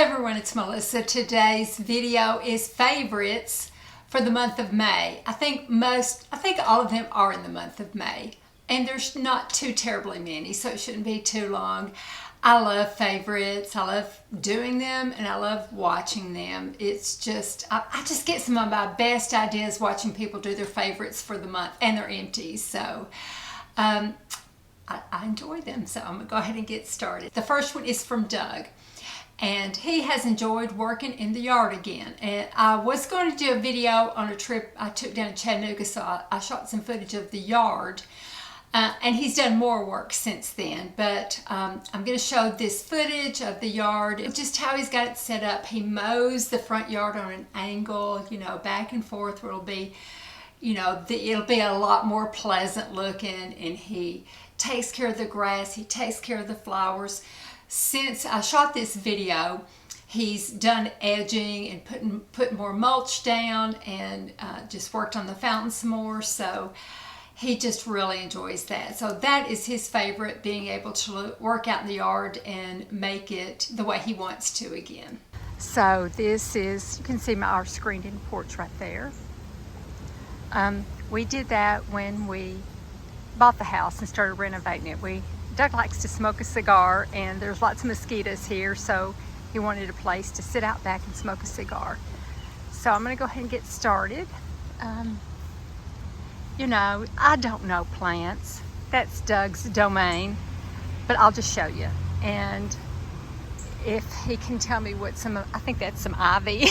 everyone, it's Melissa. Today's video is favorites for the month of May. I think all of them are in the month of May, and there's not too terribly many, so it shouldn't be too long. I love favorites. I love doing them, and I love watching them. It's just, I just get some of my best ideas watching people do their favorites for the month and their empties. So I enjoy them, so I'm gonna go ahead and get started. The first one is from Doug, and he has enjoyed working in the yard again. And I was going to do a video on a trip I took down to Chattanooga, so I shot some footage of the yard. And he's done more work since then, but I'm going to show this footage of the yard, just how he's got it set up. He mows the front yard on an angle, you know, back and forth, where it'll be, you know, it'll be a lot more pleasant looking, and he takes care of the grass, he takes care of the flowers. Since I shot this video, he's done edging and putting more mulch down, and just worked on the fountain some more, so he just really enjoys that. So that is his favorite, being able to work out in the yard and make it the way he wants to again. So this is, you can see our screened-in porch right there. We did that when we bought the house and started renovating it. Doug likes to smoke a cigar, and there's lots of mosquitoes here, so he wanted a place to sit out back and smoke a cigar. So I'm gonna go ahead and get started. You know, I don't know plants. That's Doug's domain, but I'll just show you. And if he can tell me what I think that's some ivy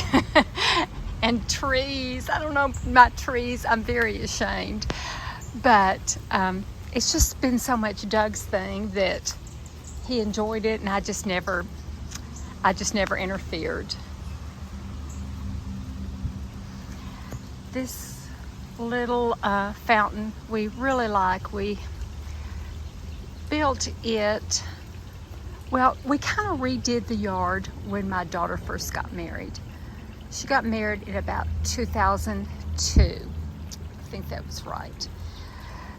and trees. I don't know my trees. I'm very ashamed. But it's just been so much Doug's thing that he enjoyed it, and I just never interfered. This little fountain we really like. We built it, well, we kind of redid the yard when my daughter first got married. She got married in about 2002. I think that was right.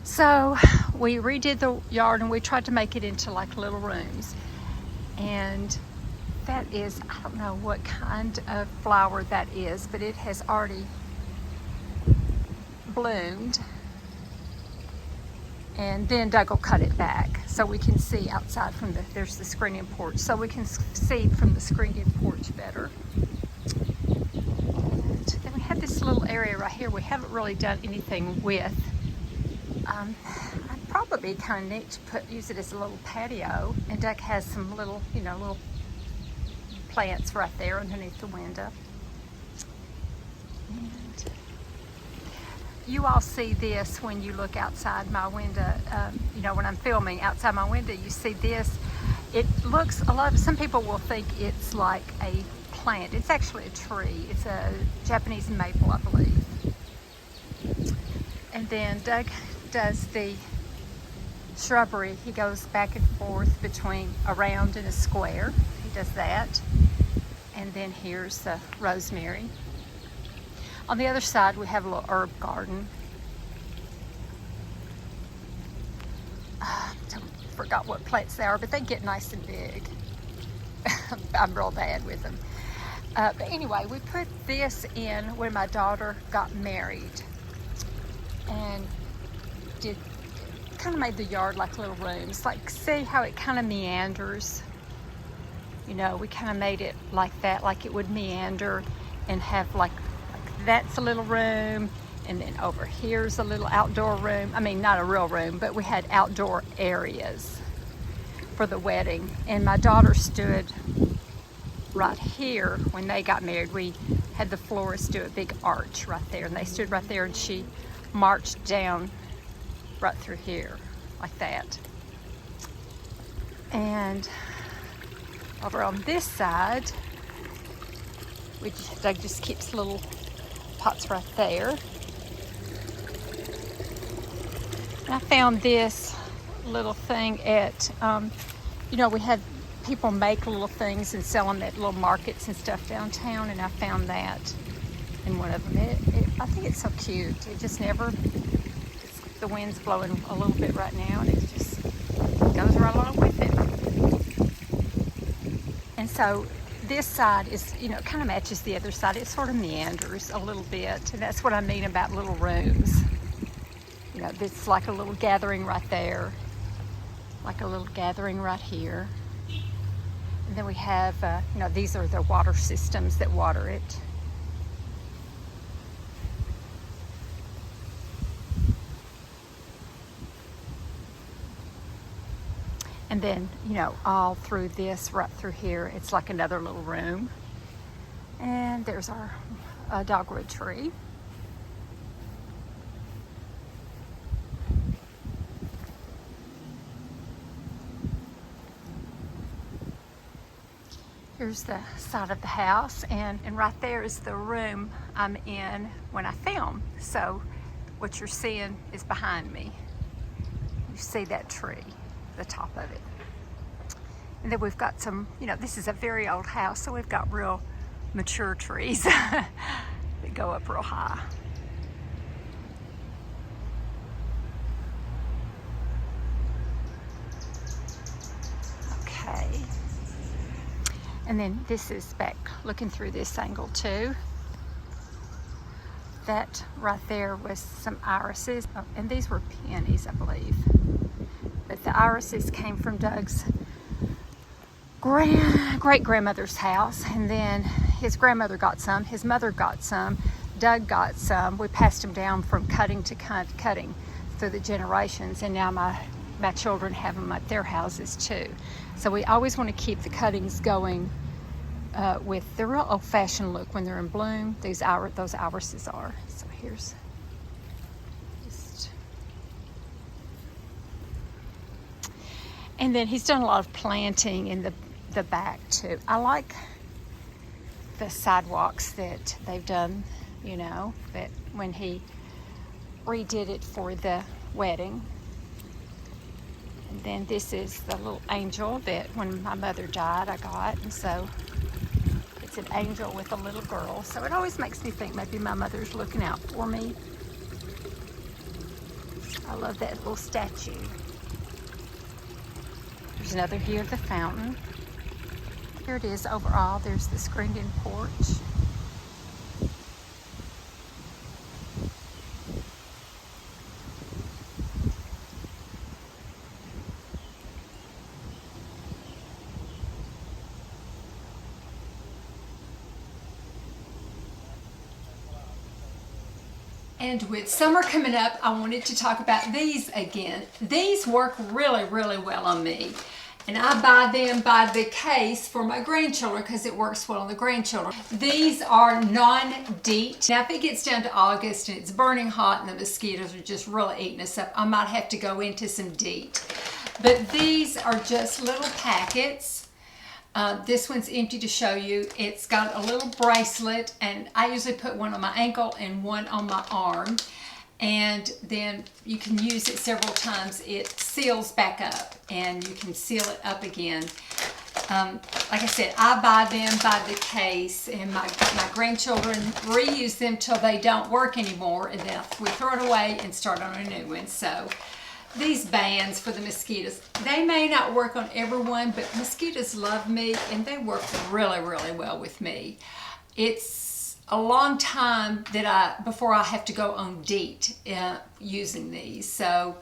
So we redid the yard, and we tried to make it into like little rooms. And that is, I don't know what kind of flower that is, but it has already bloomed, and then Doug will cut it back so we can see outside from there's the screened-in porch, so we can see from the screened-in porch better. And then we have this little area right here we haven't really done anything with. I'd probably be kind of neat to use it as a little patio, and Doug has some little, you know, little plants right there underneath the window. You all see this when you look outside my window. You know, when I'm filming outside my window, you see this. It looks, some people will think it's like a plant. It's actually a tree. It's a Japanese maple, I believe. And then Doug does the shrubbery. He goes back and forth between a round and a square. He does that. And then here's the rosemary. On the other side, we have a little herb garden. I forgot what plants they are, but they get nice and big. I'm real bad with them. But anyway, we put this in when my daughter got married, and kind of made the yard like little rooms. Like, see how it kind of meanders? You know, we kind of made it like that, like it would meander and have like that's a little room, and then over here's a little outdoor room. I mean, not a real room, but we had outdoor areas for the wedding. And my daughter stood right here when they got married. We had the florist do a big arch right there, and they stood right there, and she marched down right through here like that. And over on this side, Doug just keeps little pots right there. And I found this little thing at, you know, we had people make little things and sell them at little markets and stuff downtown, and I found that in one of them. I think it's so cute. It just never, the wind's blowing a little bit right now, and it just goes right along with it. And so this side is, you know, kind of matches the other side. It sort of meanders a little bit, and that's what I mean about little rooms. You know, it's like a little gathering right there, like a little gathering right here. And then we have, you know, these are the water systems that water it. And then, you know, all through this, right through here, it's like another little room. And there's our dogwood tree. Here's the side of the house, and right there is the room I'm in when I film. So what you're seeing is behind me. You see that tree, the top of it. And then we've got some, you know, this is a very old house, so we've got real mature trees that go up real high. Okay. And then this is back looking through this angle too. That right there was some irises, and these were peonies, I believe. But the irises came from Doug's great-grandmother's house, and then his grandmother got some, his mother got some, Doug got some. We passed them down from cutting to cutting through the generations, and now my children have them at their houses too. So we always want to keep the cuttings going with the real old-fashioned look when they're in bloom. Those irises are. So here's just, and then he's done a lot of planting in the back too. I like the sidewalks that they've done, you know, that when he redid it for the wedding. And then this is the little angel that when my mother died I got, and so it's an angel with a little girl, so it always makes me think maybe my mother's looking out for me. I love that little statue. There's another view of the fountain. Here it is overall. There's the screened-in porch. And with summer coming up, I wanted to talk about these again. These work really, really well on me. And I buy them by the case for my grandchildren because it works well on the grandchildren. These are non-DEET. Now, if it gets down to August and it's burning hot and the mosquitoes are just really eating us up, I might have to go into some DEET. But these are just little packets. This one's empty to show you. It's got a little bracelet, and I usually put one on my ankle and one on my arm. And then you can use it several times. It seals back up, and you can seal it up again. Like I said, I buy them by the case, and my grandchildren reuse them till they don't work anymore, and then we throw it away and start on a new one. So these bands for the mosquitoes, they may not work on everyone, but mosquitoes love me, and they work really, really well with me. It's a long time that before I have to go on DEET using these. So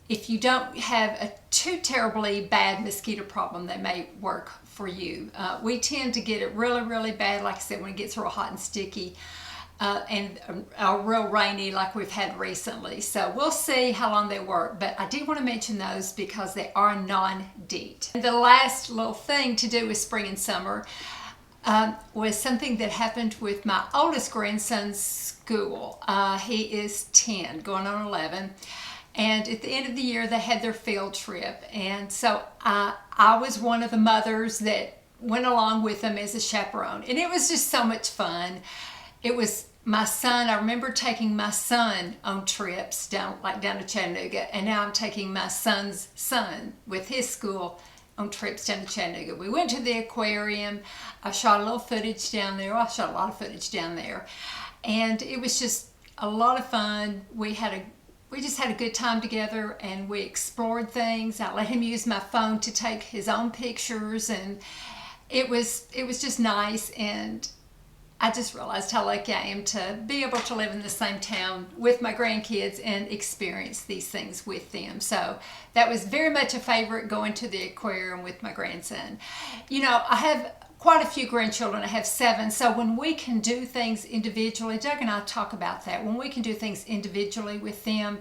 if you don't have a too terribly bad mosquito problem, they may work for you. We tend to get it really, really bad, like I said, when it gets real hot and sticky. And real rainy like we've had recently. So we'll see how long they work, but I did want to mention those because they are non-DEET. And the last little thing to do with spring and summer was something that happened with my oldest grandson's school. He is 10, going on 11. And at the end of the year, they had their field trip. And so I was one of the mothers that went along with them as a chaperone. And it was just so much fun. It was my son. I remember taking my son on trips down to Chattanooga, and now I'm taking my son's son with his school on trips down to Chattanooga. We went to the aquarium. I shot a little footage down there. I shot a lot of footage down there, and it was just a lot of fun. We just had a good time together, and we explored things. I let him use my phone to take his own pictures, and it was just nice, and I just realized how lucky I am to be able to live in the same town with my grandkids and experience these things with them. So that was very much a favorite, going to the aquarium with my grandson. You know, I have quite a few grandchildren. I have 7. So when we can do things individually, Doug and I talk about that. When we can do things individually with them,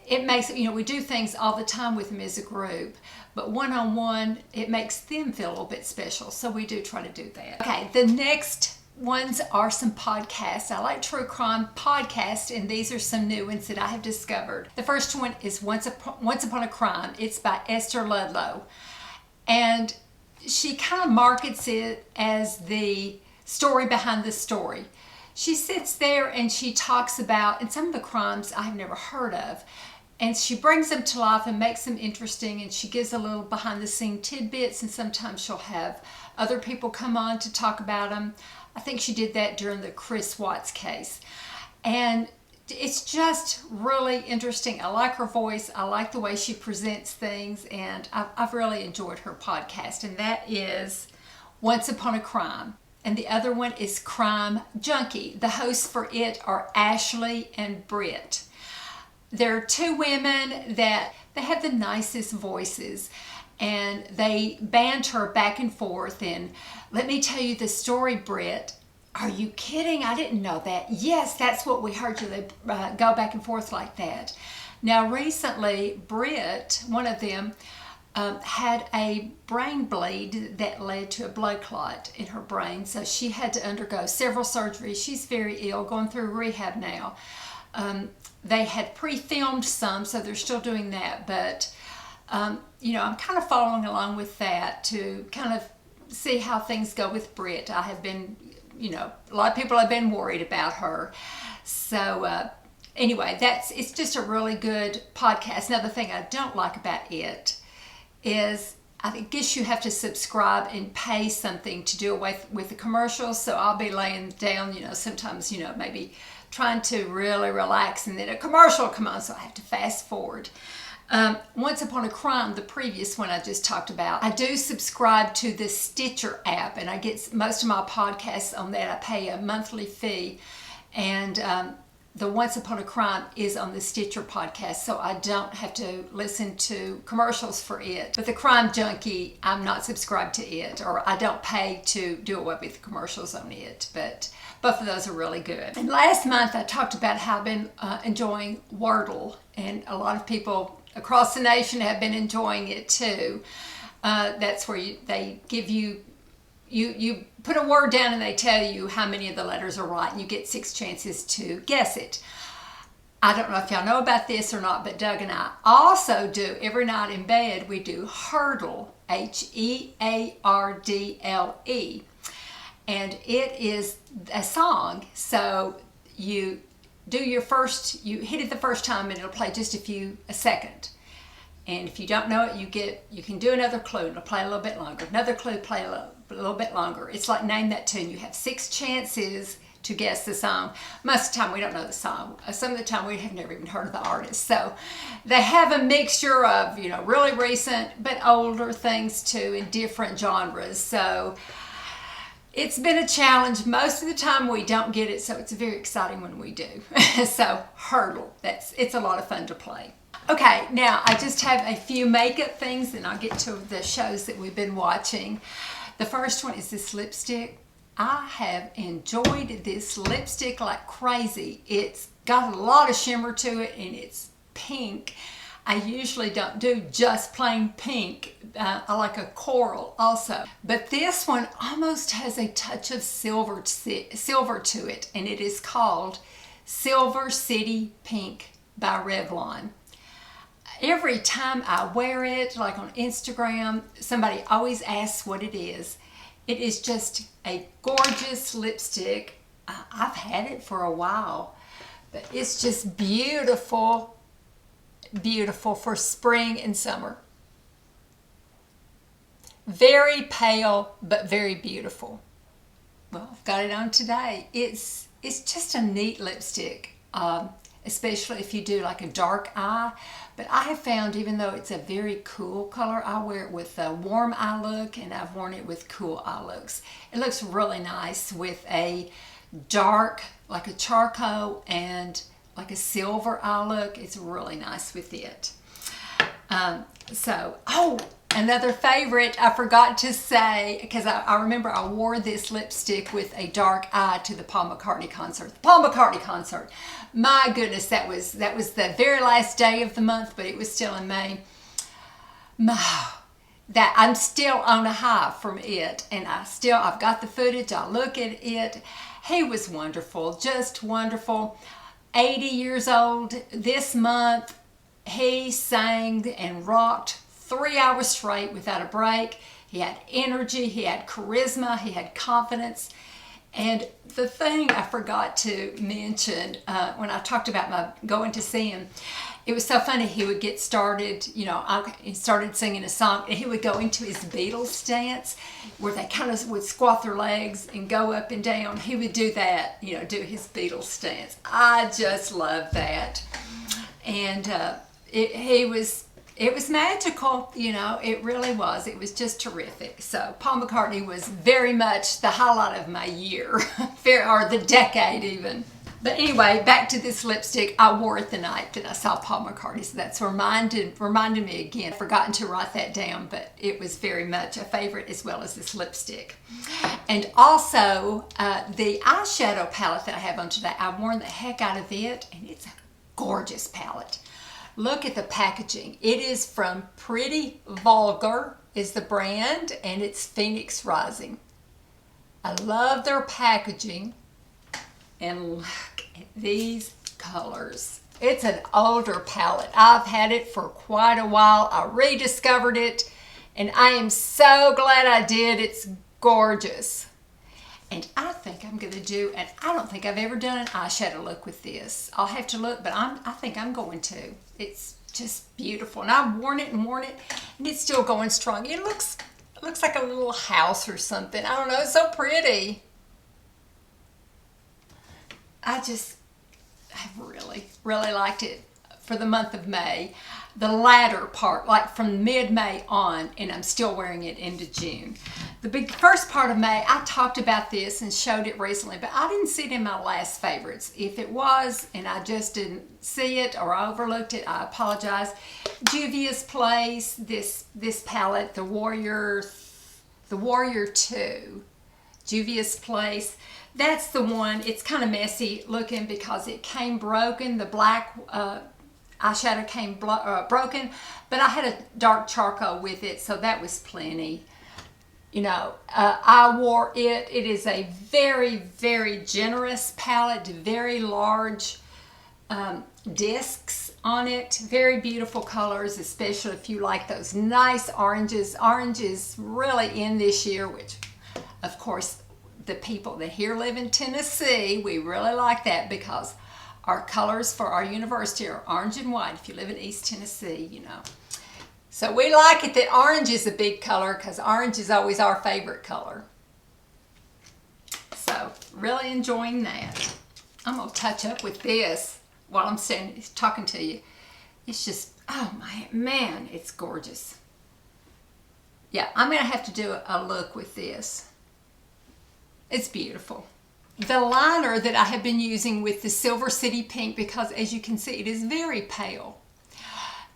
it makes, you know, we do things all the time with them as a group, but one-on-one, it makes them feel a little bit special. So we do try to do that. Okay, the next ones are some podcasts. I like true crime podcasts, and these are some new ones that I have discovered. The first one is Once Upon a Crime. It's by Esther Ludlow, and she kind of markets it as the story behind the story. She sits there and she talks about, and some of the crimes I have never heard of, and she brings them to life and makes them interesting, and she gives a little behind the scene tidbits, and sometimes she'll have other people come on to talk about them. I think she did that during the Chris Watts case. And it's just really interesting. I like her voice. I like the way she presents things, and I've really enjoyed her podcast. And that is Once Upon a Crime. And the other one is Crime Junkie. The hosts for it are Ashley and Britt. They're 2 women that they have the nicest voices, and they banter back and forth. And let me tell you the story, Britt. Are you kidding? I didn't know that. Yes, that's what we heard you. They go back and forth like that. Now, recently, Britt, one of them, had a brain bleed that led to a blood clot in her brain. So she had to undergo several surgeries. She's very ill, going through rehab now. They had pre-filmed some, so they're still doing that. But, you know, I'm kind of following along with that to kind of see how things go with Britt. I have been, you know, a lot of people have been worried about her. So anyway, it's just a really good podcast. Another thing I don't like about it is I guess you have to subscribe and pay something to do away with the commercials. So I'll be laying down, you know, sometimes, you know, maybe trying to really relax, and then a commercial will come on, so I have to fast forward. Once Upon a Crime, the previous one I just talked about, I do subscribe to the Stitcher app, and I get most of my podcasts on that. I pay a monthly fee, and the Once Upon a Crime is on the Stitcher podcast, so I don't have to listen to commercials for it. But the Crime Junkie, I'm not subscribed to it, or I don't pay to do away with the commercials on it. But both of those are really good. And last month I talked about how I've been enjoying Wordle, and a lot of people across the nation have been enjoying it too. That's where they give you put a word down and they tell you how many of the letters are right, and you get 6 chances to guess it. I don't know if y'all know about this or not, but Doug and I also do, every night in bed, we do Hurdle, Heardle. And it is a song, so you do you hit it the first time, and it'll play just a second. And if you don't know it, you can do another clue, and it'll play a little bit longer. Another clue, play a little bit longer. It's like Name That Tune. You have 6 chances to guess the song. Most of the time we don't know the song. Some of the time we have never even heard of the artist. So they have a mixture of, you know, really recent but older things too, in different genres. So it's been a challenge. Most of the time we don't get it, so it's very exciting when we do. So Hurdle, it's a lot of fun to play. Okay, now I just have a few makeup things, and I'll get to the shows that we've been watching. The first one is this lipstick. I have enjoyed this lipstick like crazy. It's got a lot of shimmer to it, and it's pink. I usually don't do just plain pink. I like a coral also. But this one almost has a touch of silver to it, and it is called Silver City Pink by Revlon. Every time I wear it, like on Instagram, somebody always asks what it is. It is just a gorgeous lipstick. I've had it for a while, but it's just beautiful, beautiful for spring and summer. Very pale, but very beautiful. Well, I've got it on today. It's just a neat lipstick. especially if you do like a dark eye. But I have found, even though it's a very cool color, I wear it with a warm eye look, and I've worn it with cool eye looks. It looks really nice with a dark, like a charcoal and like a silver eye look. It's really nice with it. Another favorite I forgot to say, because I remember I wore this lipstick with a dark eye to the Paul McCartney concert. The Paul McCartney concert. My goodness, that was the very last day of the month, but it was still in May. That I'm still on a high from it, and I've got the footage. I look at it. He was wonderful, just wonderful. 80 years old this month. He sang and rocked 3 hours straight without a break. He had energy, he had charisma, he had confidence. And the thing I forgot to mention when I talked about my going to see him, it was so funny. He would get started, he started singing a song, and he would go into his Beatles stance where they kind of would squat their legs and go up and down. He would do that, do his Beatles stance. I just love that. And it was magical, it really was. It was just terrific. So Paul McCartney was very much the highlight of my year, or the decade even. But anyway, back to this lipstick. I wore it the night that I saw Paul McCartney, so that's reminded me again. I've forgotten to write that down, but it was very much a favorite, as well as this lipstick. And also, the eyeshadow palette that I have on today, I've worn the heck out of it, and it's a gorgeous palette. Look at the packaging. It is from Pretty Vulgar is the brand, and it's Phoenix Rising. I love their packaging, and look at these colors. It's an older palette. I've had it for quite a while. I rediscovered it, and I am so glad I did. It's gorgeous. And I think I'm going to do, and I don't think I've ever done an eyeshadow look with this. I'll have to look, but I think I'm going to. It's just beautiful. And I've worn it, and it's still going strong. It looks like a little house or something. I don't know. It's so pretty. I've really, really liked it for the month of May. The latter part, like from mid-May on, and I'm still wearing it into June. The first part of May, I talked about this and showed it recently, but I didn't see it in my last favorites. If it was, and I just didn't see it or I overlooked it, I apologize. Juvia's Place, this palette, the Warrior 2, Juvia's Place. That's the one. It's kind of messy looking because it came broken. The black eyeshadow came broken, but I had a dark charcoal with it, so that was plenty. I wore it. It is a very, very generous palette, very large discs on it. Very beautiful colors, especially if you like those nice oranges. Orange is really in this year, which, of course, the people that here live in Tennessee, we really like that because our colors for our university are orange and white if you live in East Tennessee, So we like it that orange is a big color because orange is always our favorite color. So really enjoying that. I'm going to touch up with this while I'm talking to you. It's just, oh man, it's gorgeous. Yeah, I'm going to have to do a look with this. It's beautiful. The liner that I have been using with the Silver City Pink, because as you can see, it is very pale.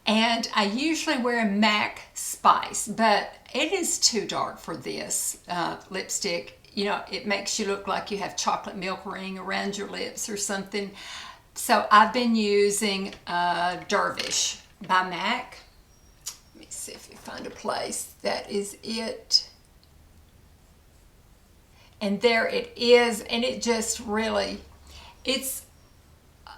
And I usually wear a MAC Spice, but it is too dark for this lipstick. It makes you look like you have chocolate milk ring around your lips or something. So I've been using Dervish by MAC. Let me see if we find a place. That is it. And there it is, and it just really, it's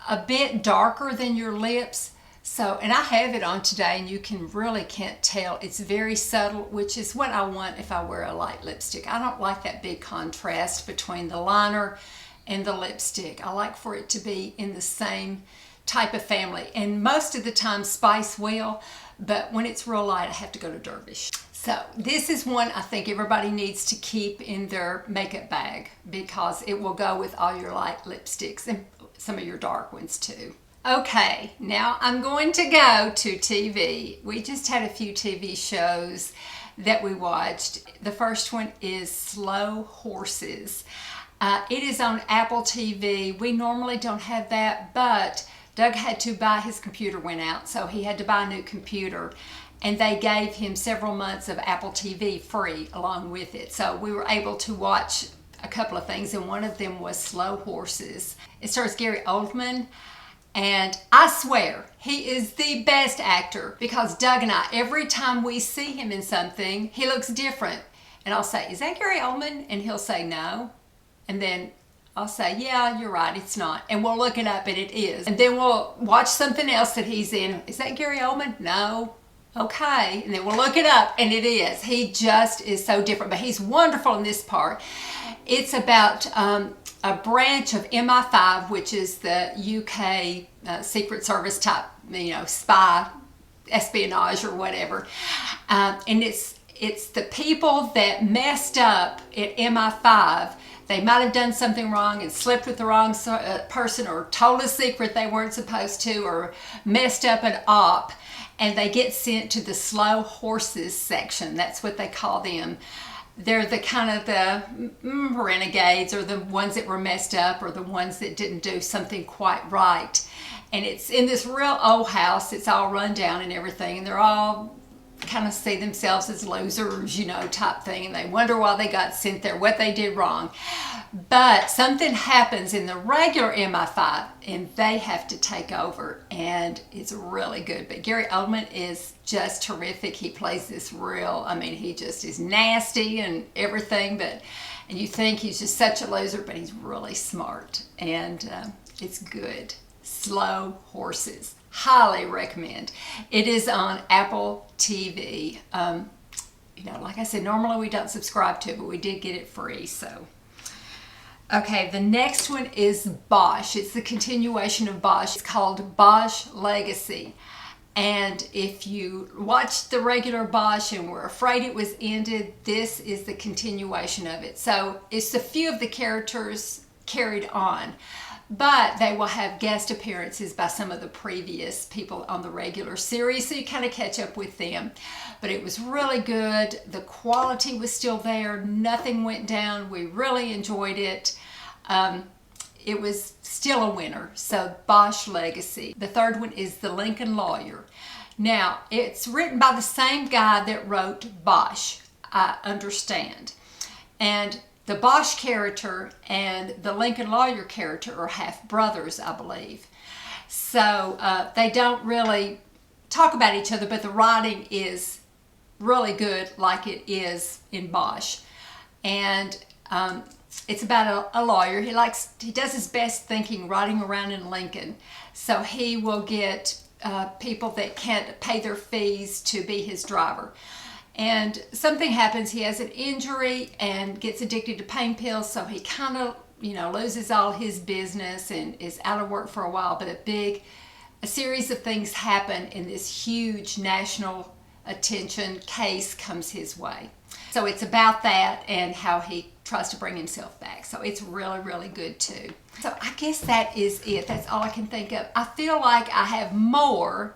a bit darker than your lips. So, and I have it on today, and you can't tell. It's very subtle, which is what I want if I wear a light lipstick. I don't like that big contrast between the liner and the lipstick. I like for it to be in the same type of family. And most of the time, Spice will, but when it's real light, I have to go to Dervish. So this is one I think everybody needs to keep in their makeup bag because it will go with all your light lipsticks and some of your dark ones too. Okay, now I'm going to go to TV. We just had a few TV shows that we watched. The first one is Slow Horses. It is on Apple TV. We normally don't have that, but Doug had to buy, his computer went out, so he had to buy a new computer. And they gave him several months of Apple TV free along with it. So we were able to watch a couple of things, and one of them was Slow Horses. It stars Gary Oldman. And I swear, he is the best actor, because Doug and I, every time we see him in something, he looks different. And I'll say, is that Gary Oldman? And he'll say, no. And then I'll say, yeah, you're right, it's not. And we'll look it up, and it is. And then we'll watch something else that he's in. Is that Gary Oldman? No. Okay. And then we'll look it up, and it is. He just is so different, but he's wonderful in this part. It's about a branch of MI5, which is the UK Secret Service type, spy, espionage or whatever. And it's the people that messed up at MI5. They might have done something wrong and slept with the wrong person, or told a secret they weren't supposed to, or messed up an op, and they get sent to the Slow Horses section. That's what they call them. They're the kind of the renegades, or the ones that were messed up, or the ones that didn't do something quite right. And it's in this real old house. It's all run down and everything, and they're all kind of see themselves as losers, type thing, and they wonder why they got sent there, what they did wrong. But something happens in the regular MI5, and they have to take over, and it's really good. But Gary Oldman is just terrific. He plays this real, he just is nasty and everything, and you think he's just such a loser, but he's really smart, and it's good. Slow Horses. Highly recommend. It is on Apple TV. Like I said, normally we don't subscribe to it, but we did get it free, so. Okay, the next one is Bosch. It's the continuation of Bosch. It's called Bosch Legacy. And if you watched the regular Bosch and were afraid it was ended, this is the continuation of it. So it's a few of the characters carried on, but they will have guest appearances by some of the previous people on the regular series, so you kind of catch up with them. But it was really good. The quality was still there. Nothing went down. We really enjoyed it. It was still a winner. So Bosch Legacy. The third one is The Lincoln Lawyer. Now, it's written by the same guy that wrote Bosch, I understand. And the Bosch character and the Lincoln Lawyer character are half brothers, I believe. So they don't really talk about each other, but the writing is really good, like it is in Bosch. And it's about a lawyer. He does his best thinking riding around in Lincoln. So he will get people that can't pay their fees to be his driver. And something happens, he has an injury and gets addicted to pain pills, so he kind of, loses all his business and is out of work for a while. But a series of things happen, and this huge national attention case comes his way. So it's about that and how he tries to bring himself back. So it's really, really good too. So I guess that is it. That's all I can think of. I feel like I have more,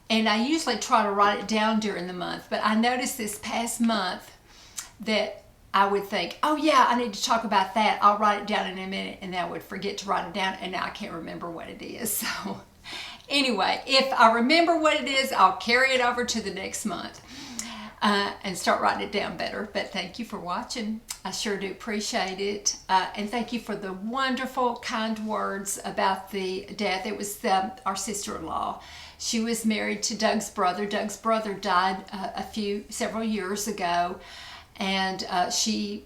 and I usually try to write it down during the month, but I noticed this past month that I would think, oh yeah, I need to talk about that. I'll write it down in a minute, and then I would forget to write it down, and now I can't remember what it is. So anyway, if I remember what it is, I'll carry it over to the next month and start writing it down better. But thank you for watching. I sure do appreciate it. And thank you for the wonderful, kind words about the death. It was our sister-in-law. She was married to Doug's brother. Doug's brother died several years ago, and she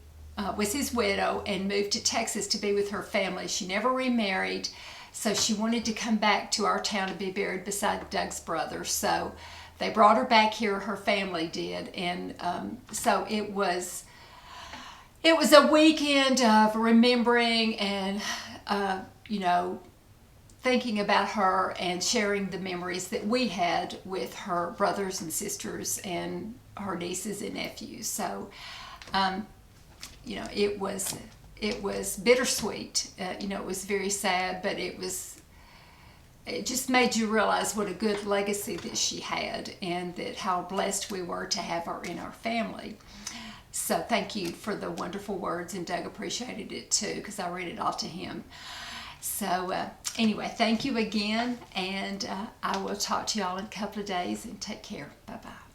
was his widow and moved to Texas to be with her family. She never remarried, so she wanted to come back to our town to be buried beside Doug's brother. So they brought her back here, her family did, and so it was a weekend of remembering and, thinking about her and sharing the memories that we had with her brothers and sisters and her nieces and nephews. So, it was bittersweet. It was very sad, but it was it just made you realize what a good legacy that she had, and that how blessed we were to have her in our family. So thank you for the wonderful words, and Doug appreciated it too, because I read it all to him. So anyway, thank you again, and I will talk to y'all in a couple of days, and take care. Bye-bye.